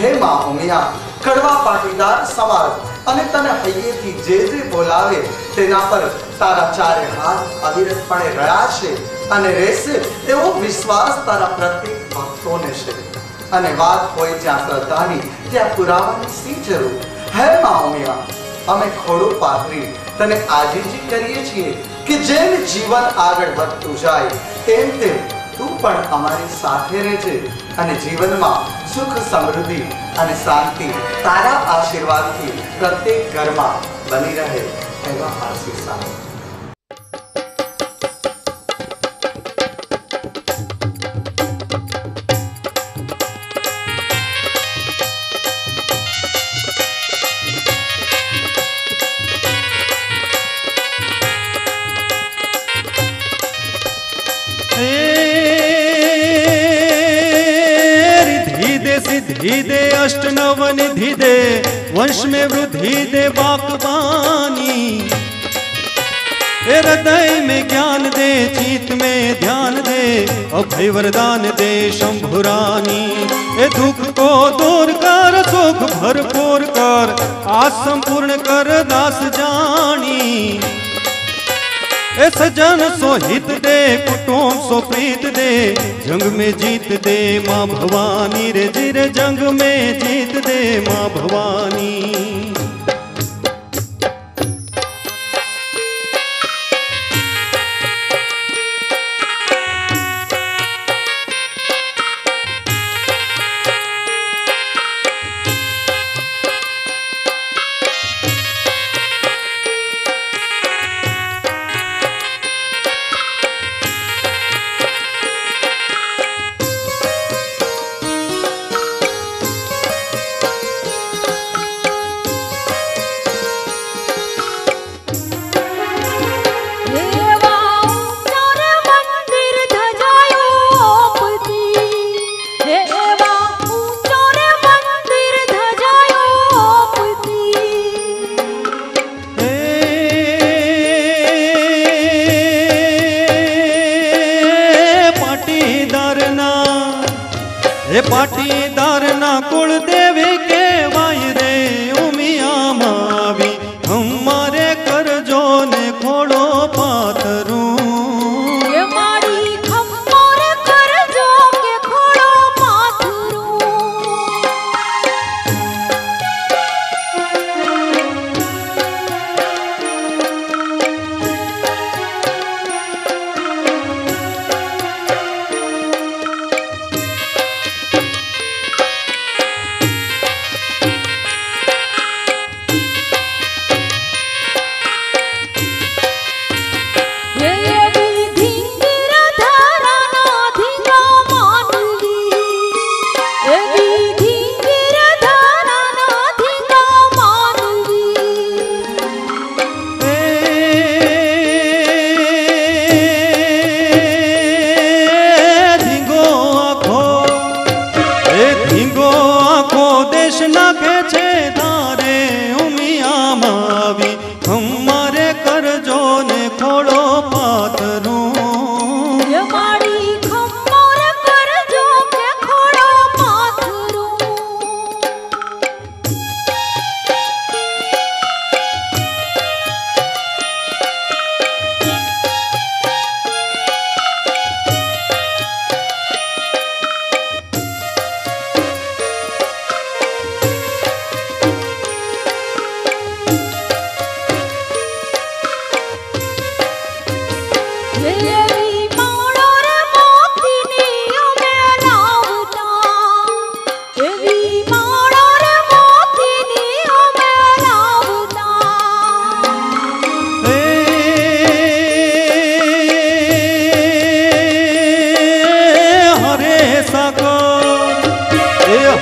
હે માં ઉમિયા, કડવા પાટીદાર સમાજ અને તને હૈયેથી જે બોલાવે તેના પર તારા ચારે હાથ અવિરતપણે રહ્યા છે અને રહેશે એવો વિશ્વાસ તારા પ્રત્યેક ભક્તોને છે. અને વાત હોય જ્યાં શ્રદ્ધાની ત્યાં પુરાવાની શી જરૂર. હે માં ઉમિયા, અમે ખોડું પાથરી તને આજીજી કરીએ છીએ કે જેમ જીવન આગળ વધતું જાય તેમ તેમ તું પણ અમારી સાથે રહેજે અને જીવનમાં સુખ સમૃદ્ધિ અને શાંતિ તારા આશીર્વાદથી પ્રત્યેક ઘરમાં બની રહે એવા આશીષ આપો. सिद्धि दे अष्ट नव निधि दे, वंश में वृद्धि दे बागबानी, हृदय में ज्ञान दे, चित में ध्यान दे, अभय वरदान दे शंभुरानी. दुख को दूर कर, सुख भरपूर कर, आस संपूर्ण कर दास जानी. सजन सो हित दे, कुटुंब सो प्रीत दे, जंग में जीत दे माँ भवानी रे जिरे, जंग में जीत दे माँ भवानी. पाटीदार ना कुल देवी के वाय रे उमिया मावी, हमारे करजो ने खोड़ो पाथरू.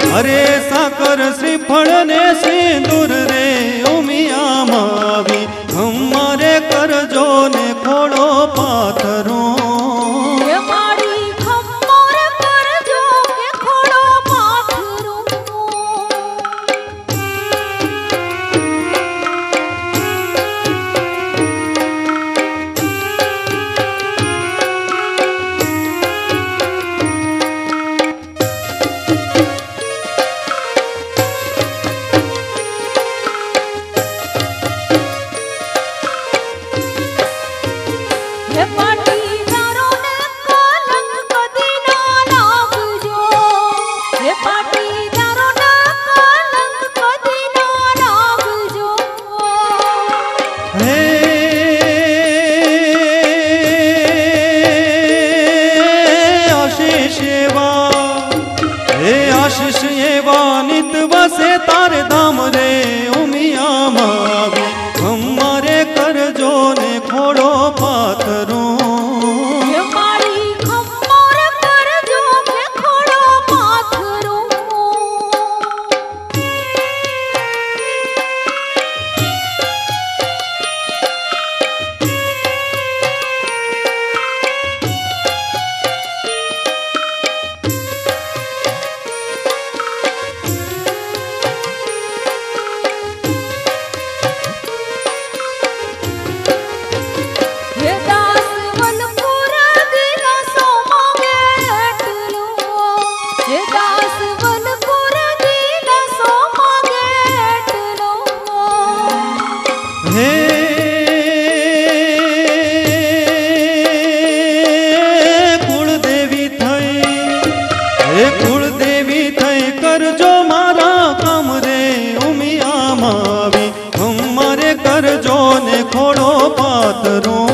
हरे साकर श्रीफल ने सिंदूर रे उमिया मावी, हमारे करजो ने खोड़ो पाथरो. आशीष एवा नित वसे तारे धाम रे उमिया मावी हमारे करजो ने खोड़ो पाथरो खोड़ो पाथरो